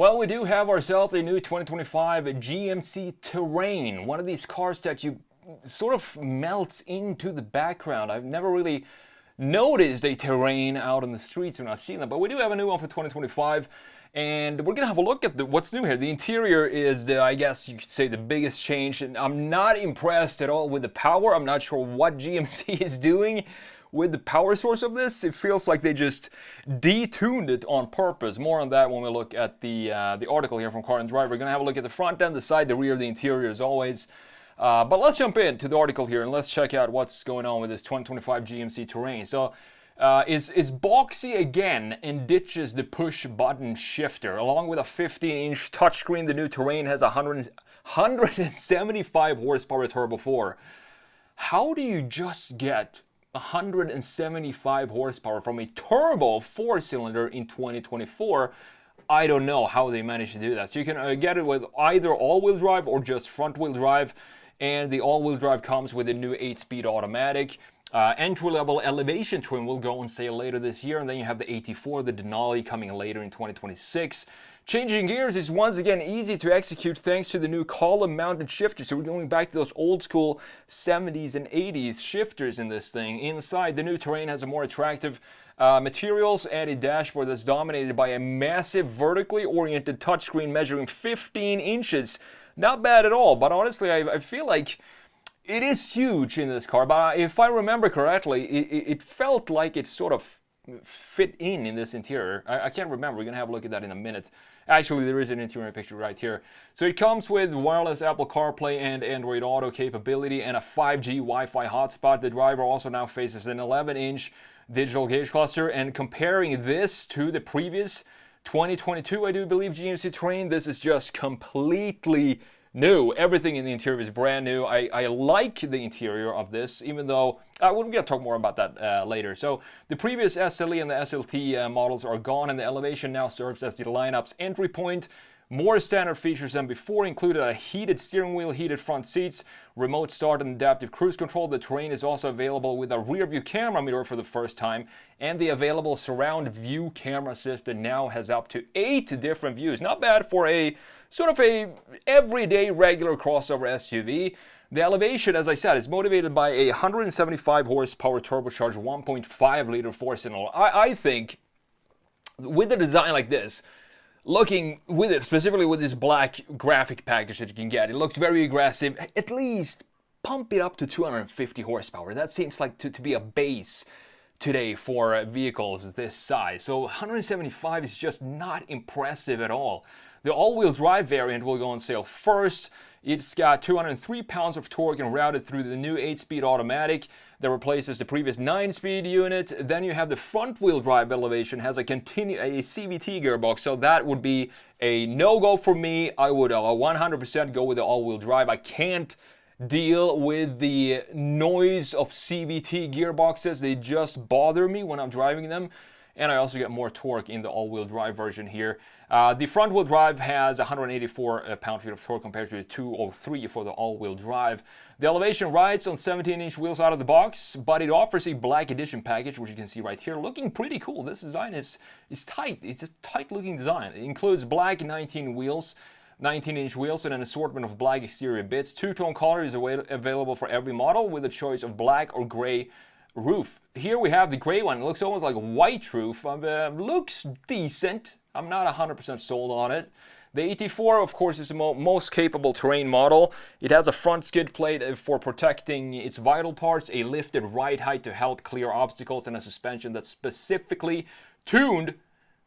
Well, we do have ourselves a new 2025 GMC Terrain, one of these cars that you sort of melts into the background. I've never really noticed a Terrain out on the streets when I see them, but we do have a new one for 2025, and we're gonna have a look at what's new here. The interior is I guess you could say, the biggest change, and I'm not impressed at all with the power. I'm not sure what GMC is doing with the power source of this. It feels like they just detuned it on purpose. More on that when we look at the article here from Car and Drive. We're gonna have a look at the front end, the side, the rear, the interior as always. But let's jump into the article here and let's check out what's going on with this 2025 GMC Terrain. So is boxy again and ditches the push button shifter. Along with a 15-inch touchscreen, the new Terrain has 175 horsepower turbo 4. How do you just get 175 horsepower from a turbo 4-cylinder in 2024? I don't know how they managed to do that. So you can get it with either all-wheel drive or just front-wheel drive, and the all-wheel drive comes with a new 8-speed automatic. Entry-level elevation trim will go on sale later this year, and then you have the 84, the Denali, coming later in 2026. Changing gears is once again easy to execute thanks to the new column-mounted shifter. So we're going back to those old-school 70s and 80s shifters in this thing. Inside, the new Terrain has a more attractive materials and a dashboard that's dominated by a massive vertically oriented touchscreen measuring 15 inches. Not bad at all, but honestly, I feel like it is huge in this car. But if I remember correctly, it felt like it sort of fit in this interior. I can't remember. We're going to have a look at that in a minute. Actually, there is an interior picture right here. So it comes with wireless Apple CarPlay and Android Auto capability and a 5G Wi-Fi hotspot. The driver also now faces an 11-inch digital gauge cluster. And comparing this to the previous 2022, I do believe, GMC Terrain, this is just completely new. Everything in the interior is brand new. I like the interior of this, even though we're going to talk more about that later. So the previous SLE and the SLT models are gone, and the Elevation now serves as the lineup's entry point. More standard features than before included a heated steering wheel, heated front seats, remote start and adaptive cruise control. The Terrain is also available with a rear view camera mirror for the first time, and the available surround view camera system now has up to 8 different views. Not bad for a sort of a everyday regular crossover SUV. The Elevation, as I said, is motivated by a 175 horsepower turbocharged 1.5 liter 4-cylinder. I think with a design like this, looking with it, specifically with this black graphic package that you can get, it looks very aggressive. At least pump it up to 250 horsepower. That seems like to be a base today for vehicles this size. So 175 is just not impressive at all. The all-wheel drive variant will go on sale first. It's got 203 pounds of torque and routed through the new 8-speed automatic that replaces the previous 9-speed unit. Then you have the front-wheel drive Elevation, has a CVT gearbox, so that would be a no-go for me. I would 100% go with the all-wheel drive. I can't deal with the noise of CVT gearboxes. They just bother me when I'm driving them. And I also get more torque in the all-wheel drive version here. The front-wheel drive has 184 pound-feet of torque compared to the 203 for the all-wheel drive. The Elevation rides on 17-inch wheels out of the box, but it offers a black edition package, which you can see right here, looking pretty cool. This design is tight. It's a tight-looking design. It includes black 19-inch wheels and an assortment of black exterior bits. Two-tone color is available for every model with a choice of black or gray roof. Here we have the gray one. It looks almost like a white roof. Looks decent. I'm not 100% sold on it. The 84, of course, is the most capable Terrain model. It has a front skid plate for protecting its vital parts, a lifted ride height to help clear obstacles, and a suspension that's specifically tuned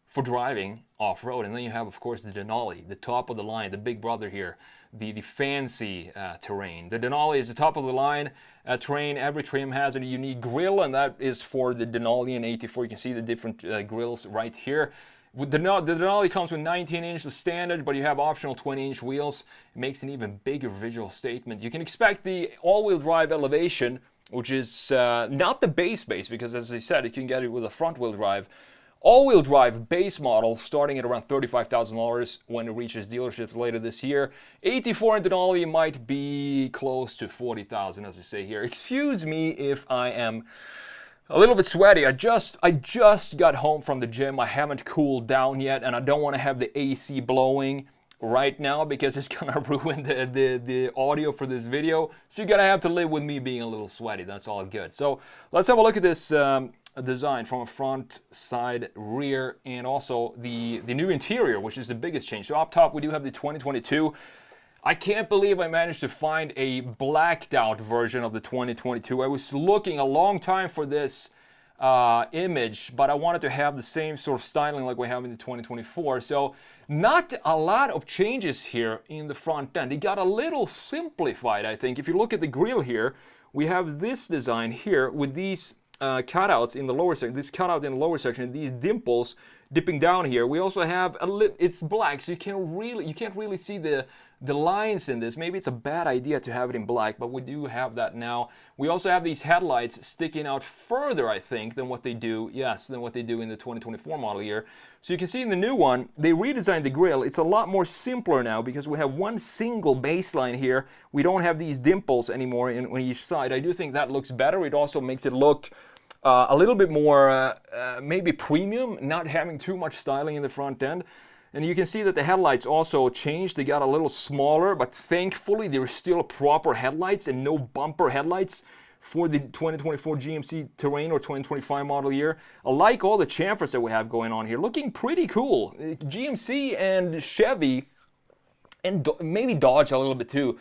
for driving off-road. And then you have, of course, the Denali, the top of the line, the big brother here, the fancy Terrain. The Denali is the top of the line Terrain. Every trim has a unique grille, and that is for the Denali and 84. You can see the different grills right here. The Denali comes with 19-inch, the standard, but you have optional 20-inch wheels. It makes an even bigger visual statement. You can expect the all-wheel drive Elevation, which is not the base, because as I said, you can get it with a front-wheel drive. All-wheel drive base model starting at around $35,000 when it reaches dealerships later this year. 84 and Denali might be close to $40,000, as I say here. Excuse me if I am A little bit sweaty. I just got home from the gym. I haven't cooled down yet, and I don't want to have the AC blowing right now because it's gonna ruin the audio for this video. So you're gonna have to live with me being a little sweaty. That's all good. So let's have a look at this design from a front, side, rear, and also the new interior, which is the biggest change. So up top we do have the 2022. I can't believe I managed to find a blacked out version of the 2022. I was looking a long time for this image, but I wanted to have the same sort of styling like we have in the 2024. So not a lot of changes here in the front end. It got a little simplified, I think. If you look at the grille here, we have this design here with these cutouts in the lower section, this cutout in the lower section, these dimples dipping down here. We also have it's black, so you can't really see the lines in this. Maybe it's a bad idea to have it in black, but we do have that now. We also have these headlights sticking out further, I think, than what they do in the 2024 model year. So you can see in the new one, they redesigned the grille. It's a lot more simpler now because we have one single baseline here. We don't have these dimples anymore on each side. I do think that looks better. It also makes it look a little bit more maybe premium, not having too much styling in the front end. And you can see that the headlights also changed. They got a little smaller, but thankfully they're still proper headlights and no bumper headlights for the 2024 GMC Terrain or 2025 model year. I like all the chamfers that we have going on here. Looking pretty cool. GMC and Chevy, and maybe Dodge a little bit too,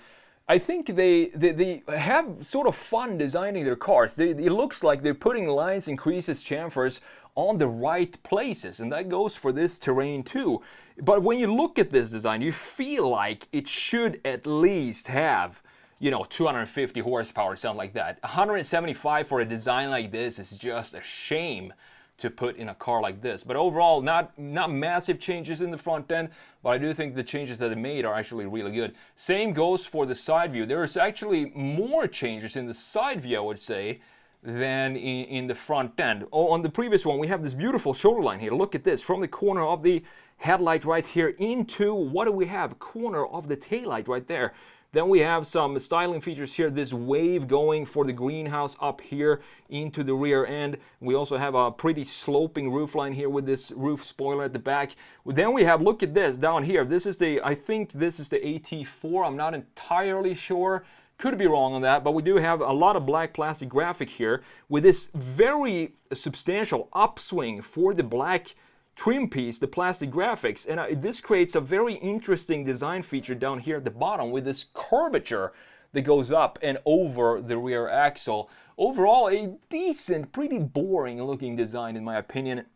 I think they have sort of fun designing their cars. It looks like they're putting lines and creases, chamfers on the right places, and that goes for this Terrain too. But when you look at this design, you feel like it should at least have, 250 horsepower, something like that. 175 for a design like this is just a shame to put in a car like this. But overall, not massive changes in the front end, but I do think the changes that they made are actually really good. Same goes for the side view. There's actually more changes in the side view, I would say, than in the front end. On the previous one, we have this beautiful shoulder line here. Look at this, from the corner of the headlight right here into, what do we have? Corner of the taillight right there. Then we have some styling features here, this wave going for the greenhouse up here into the rear end. We also have a pretty sloping roofline here with this roof spoiler at the back. Then we have, look at this down here. I think this is the AT4. I'm not entirely sure. Could be wrong on that, but we do have a lot of black plastic graphic here with this very substantial upswing for the black trim piece, the plastic graphics, and this creates a very interesting design feature down here at the bottom with this curvature that goes up and over the rear axle. Overall, a decent, pretty boring looking design in my opinion.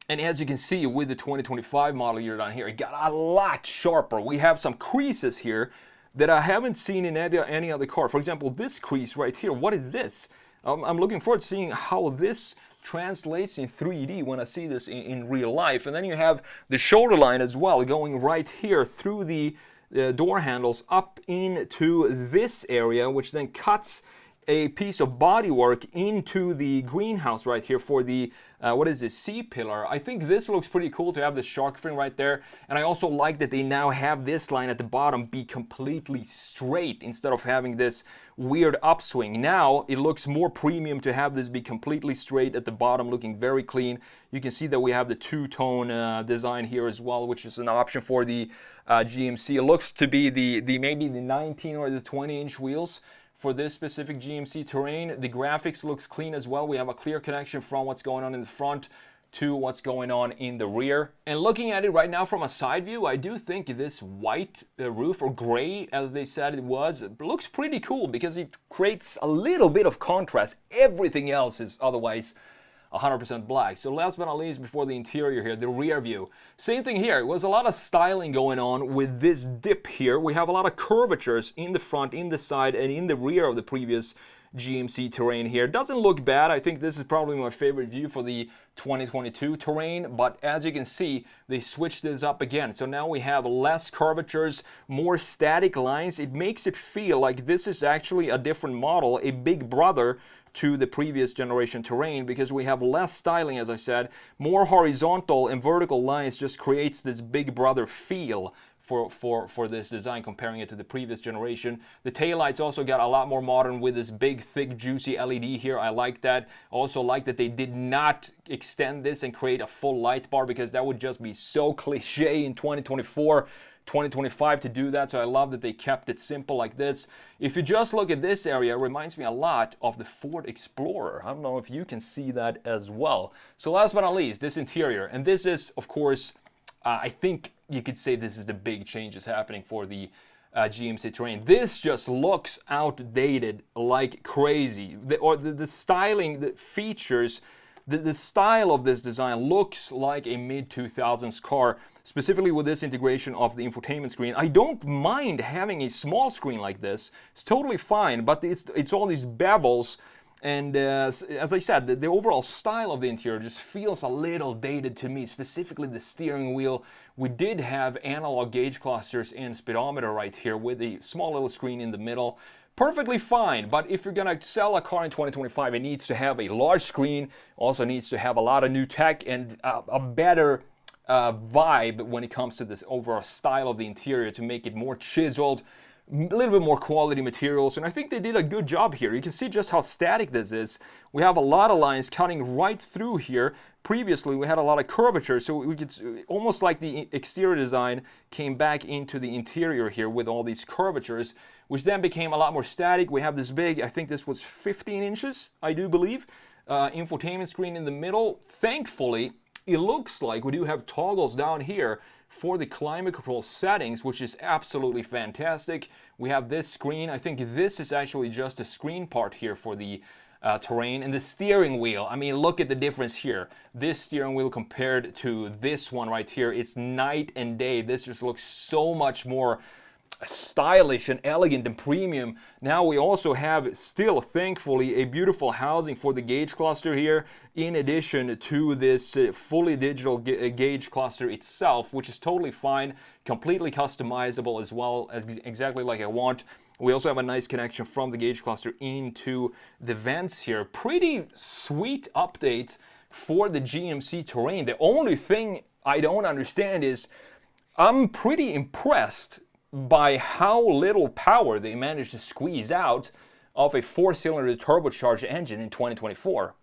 And as you can see with the 2025 model year down here, it got a lot sharper. We have some creases here that I haven't seen in any other car. For example, this crease right here, what is this? I'm looking forward to seeing how this translates in 3D when I see this in real life. And then you have the shoulder line as well, going right here through the door handles up into this area, which then cuts a piece of bodywork into the greenhouse right here for the what is this, C-pillar. I think this looks pretty cool to have the shark fin right there, and I also like that they now have this line at the bottom be completely straight instead of having this weird upswing. Now it looks more premium to have this be completely straight at the bottom, looking very clean. You can see that we have the two-tone design here as well, which is an option for the GMC. It looks to be the maybe the 19 or the 20-inch wheels for this specific GMC Terrain. The graphics looks clean as well. We have a clear connection from what's going on in the front to what's going on in the rear. And looking at it right now from a side view, I do think this white roof, or gray as they said it was, looks pretty cool because it creates a little bit of contrast. Everything else is otherwise 100% black. So last but not least, before the interior here, the rear view. Same thing here. It was a lot of styling going on with this dip here. We have a lot of curvatures in the front, in the side, and in the rear of the previous GMC Terrain here. Doesn't look bad. I think this is probably my favorite view for the 2022 Terrain, but as you can see, they switched this up again. So now we have less curvatures, more static lines. It makes it feel like this is actually a different model, a big brother to the previous generation Terrain, because we have less styling, as I said. More horizontal and vertical lines just creates this Big Brother feel for this design, comparing it to the previous generation. The taillights also got a lot more modern with this big, thick, juicy LED here. I like that. Also like that they did not extend this and create a full light bar, because that would just be so cliche in 2024. 2025 to do that, so I love that they kept it simple like this. If you just look at this area, it reminds me a lot of the Ford Explorer. I don't know if you can see that as well. So last but not least, this interior, and this is, of course, I think you could say this is the big changes happening for the GMC Terrain. This just looks outdated like crazy. The styling, the features, the style of this design looks like a mid-2000s car, specifically with this integration of the infotainment screen. I don't mind having a small screen like this. It's totally fine, but it's all these bevels. And as I said, the overall style of the interior just feels a little dated to me, specifically the steering wheel. We did have analog gauge clusters and speedometer right here with a small little screen in the middle. Perfectly fine, but if you're gonna sell a car in 2025, it needs to have a large screen, also needs to have a lot of new tech and a better vibe when it comes to this overall style of the interior to make it more chiseled, a little bit more quality materials, and I think they did a good job here. You can see just how static this is. We have a lot of lines cutting right through here. Previously, we had a lot of curvature, so we could almost like the exterior design came back into the interior here with all these curvatures, which then became a lot more static. We have this big, I think this was 15 inches, I do believe, infotainment screen in the middle. Thankfully, it looks like we do have toggles down here for the climate control settings, which is absolutely fantastic. We have this screen. I think this is actually just a screen part here for the Terrain. And the steering wheel, I mean, look at the difference here. This steering wheel compared to this one right here, it's night and day. This just looks so much more stylish and elegant and premium. Now we also have still, thankfully, a beautiful housing for the gauge cluster here, in addition to this fully digital gauge cluster itself, which is totally fine, completely customizable as well, as exactly like I want. We also have a nice connection from the gauge cluster into the vents here. Pretty sweet update for the GMC Terrain. The only thing I don't understand is I'm pretty impressed by how little power they managed to squeeze out of a 4-cylinder turbocharged engine in 2024.